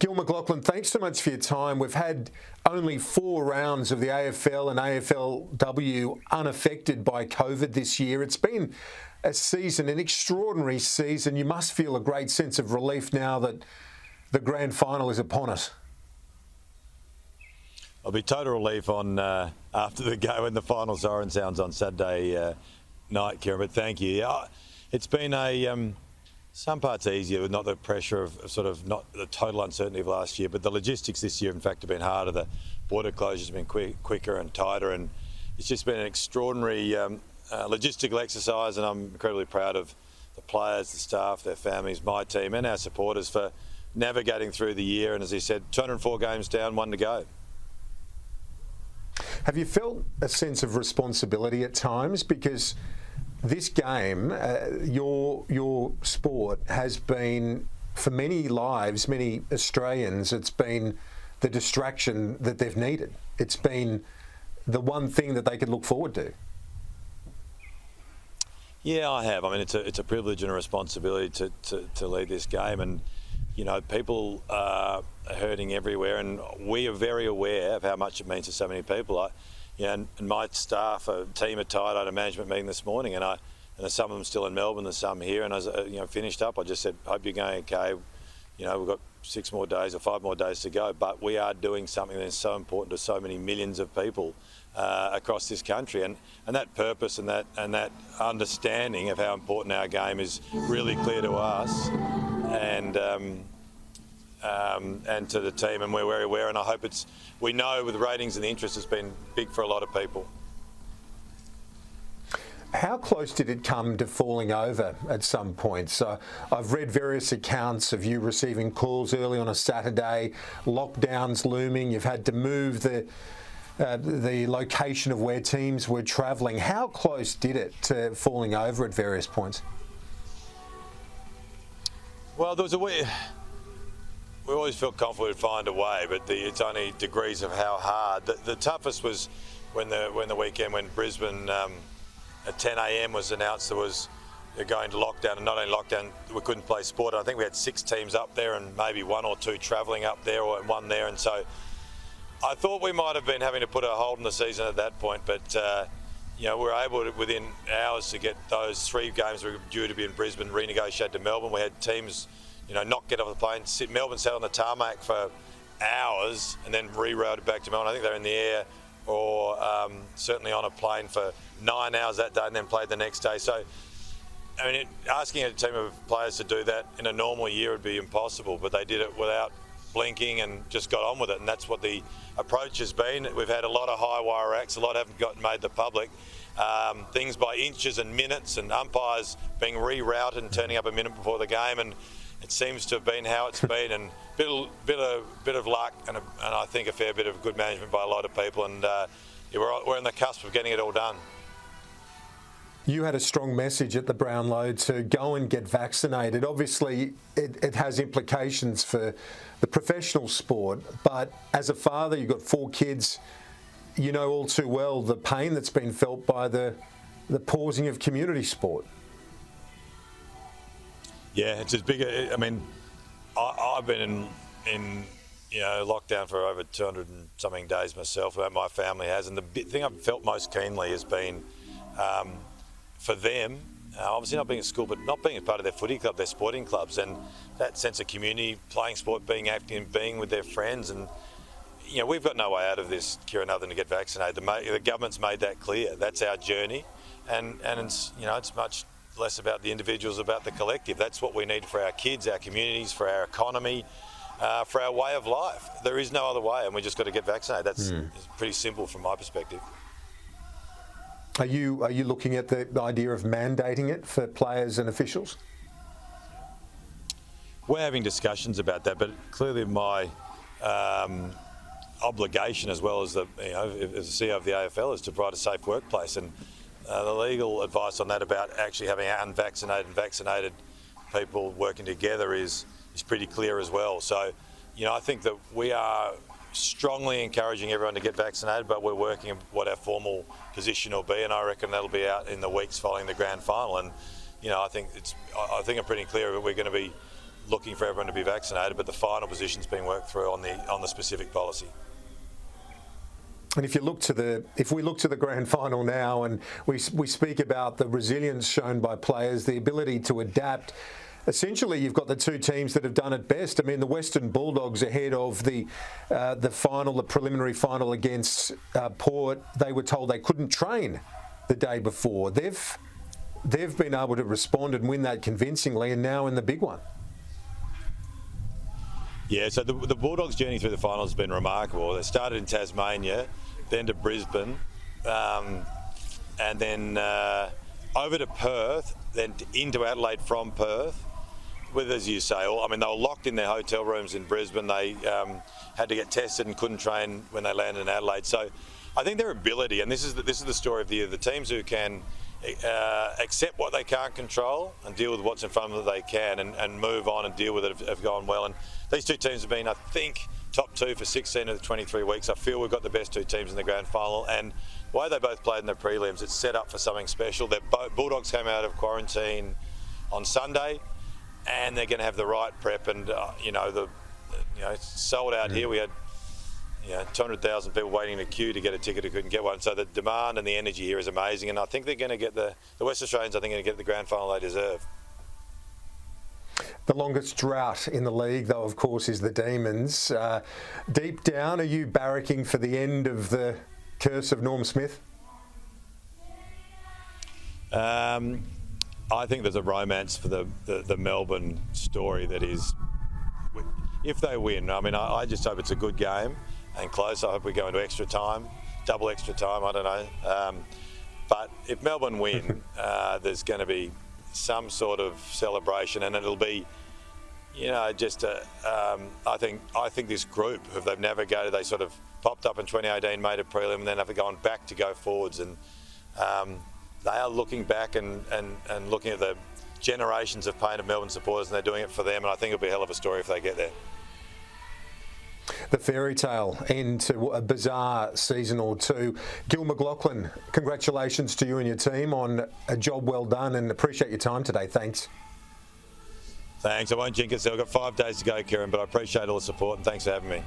Gil McLachlan, thanks so much for your time. We've had only 4 rounds of the AFL and AFLW unaffected by COVID this year. It's been a season, an extraordinary season. You must feel a great sense of relief now that the grand final is upon us. I'll be total relief on after the go when the final siren sounds on Saturday night, Kieran, but thank you. Yeah, it's been some parts easier with not the pressure of sort of not the total uncertainty of last year, but the logistics this year, in fact, have been harder. The border closures have been quicker and tighter, and it's just been an extraordinary logistical exercise, and I'm incredibly proud of the players, the staff, their families, my team and our supporters for navigating through the year. And as he said, 204 games down, 1 to go. Have you felt a sense of responsibility at times? Because this game, your sport has been, for many lives, many Australians, it's been the distraction that they've needed. It's been the one thing that they could look forward to. Yeah, I have. I mean, it's a privilege and a responsibility to lead this game, and you know, people are hurting everywhere, and we are very aware of how much it means to so many people. And my staff, a team are tired. I had a management meeting this morning, and there's some of them still in Melbourne, there's some here. And as finished up, I just said, hope you're going okay. You know, we've got 6 more days or 5 more days to go, but we are doing something that is so important to so many millions of people across this country, and that purpose and that understanding of how important our game is really clear to us, and to the team, and we're very aware. And I hope we know with the ratings and the interest, it's been big for a lot of people. How close did it come to falling over at some point? So I've read various accounts of you receiving calls early on a Saturday, lockdowns looming, you've had to move the location of where teams were travelling. How close did it to falling over at various points? Well, there was a way. We always felt confident we'd find a way, but it's only degrees of how hard. The toughest was when the weekend when Brisbane at 10 a.m. was announced they're going to lockdown, and not only lockdown, we couldn't play sport. I think we had 6 teams up there and maybe 1 or 2 travelling up there, or 1 there, and so I thought we might have been having to put a hold on the season at that point, but we were able to, within hours, to get those 3 games that were due to be in Brisbane renegotiated to Melbourne. We had teams not get off the plane. Melbourne sat on the tarmac for hours and then rerouted back to Melbourne. I think they're in the air or certainly on a plane for 9 hours that day and then played the next day. So, I mean, asking a team of players to do that in a normal year would be impossible, but they did it without blinking and just got on with it, and that's what the approach has been. We've had a lot of high wire acts, a lot haven't made the public. Things by inches and minutes, and umpires being rerouted and turning up a minute before the game, and it seems to have been how it's been, and bit of luck, and I think a fair bit of good management by a lot of people, and we're on the cusp of getting it all done. You had a strong message at the Brownlow to go and get vaccinated. Obviously, it has implications for the professional sport, but as a father, you've got 4 kids, you know all too well the pain that's been felt by the pausing of community sport. Yeah, it's as big. I mean, I've been in lockdown for over 200 and something days myself. My family has, and the thing I've felt most keenly has been for them, obviously not being at school, but not being a part of their footy club, their sporting clubs, and that sense of community, playing sport, being active, being with their friends, and we've got no way out of this, Kieran, other than to get vaccinated. The government's made that clear. That's our journey, and it's it's much less about the individuals, about the collective. That's what we need for our kids, our communities, for our economy, for our way of life. There is no other way, and we just got to get vaccinated. That's pretty simple from my perspective. Are you looking at the idea of mandating it for players and officials? We're having discussions about that, but clearly my obligation, as well as as the CEO of the AFL, is to provide a safe workplace, and the legal advice on that about actually having unvaccinated and vaccinated people working together is pretty clear as well. So, I think that we are strongly encouraging everyone to get vaccinated, but we're working on what our formal position will be, and I reckon that'll be out in the weeks following the grand final. And I think I'm pretty clear that we're going to be looking for everyone to be vaccinated, but the final position's being worked through on the specific policy. And if we look to the grand final now, and we speak about the resilience shown by players, the ability to adapt. Essentially, you've got the two teams that have done it best. I mean, the Western Bulldogs ahead of the preliminary final against Port. They were told they couldn't train the day before. They've been able to respond and win that convincingly, and now in the big one. Yeah, so the Bulldogs' journey through the finals has been remarkable. They started in Tasmania, then to Brisbane, and then over to Perth, then into Adelaide from Perth. With, as you say, they were locked in their hotel rooms in Brisbane. They had to get tested and couldn't train when they landed in Adelaide. So I think their ability, and this is the story of the year, the teams who can accept what they can't control and deal with what's in front of them that they can and move on and deal with it have gone well. And these two teams have been, I think, top two for 16 of the 23 weeks. I feel we've got the best two teams in the grand final. And the way they both played in the prelims, it's set up for something special. The Bulldogs came out of quarantine on Sunday, and they're going to have the right prep. And, sold out here. We had 200,000 people waiting in a queue to get a ticket who couldn't get one. So the demand and the energy here is amazing. And I think they're going to get the West Australians, I think, are going to get the grand final they deserve. The longest drought in the league, though, of course, is the Demons. Deep down, are you barracking for the end of the curse of Norm Smith? I think there's a romance for the Melbourne story that is, if they win, I just hope it's a good game and close. I hope we go into extra time, double extra time, I don't know. But if Melbourne win, there's going to be some sort of celebration, and it'll be, I think this group, if they've navigated, they sort of popped up in 2018, made a prelim, and then have gone back to go forwards, and they are looking back and looking at the generations of pain of Melbourne supporters, and they're doing it for them, and I think it'll be a hell of a story if they get there. The fairy tale end to a bizarre season or two. Gil McLachlan, congratulations to you and your team on a job well done, and appreciate your time today. Thanks. Thanks. I won't jinx it. I've got 5 days to go, Kieran, but I appreciate all the support, and thanks for having me.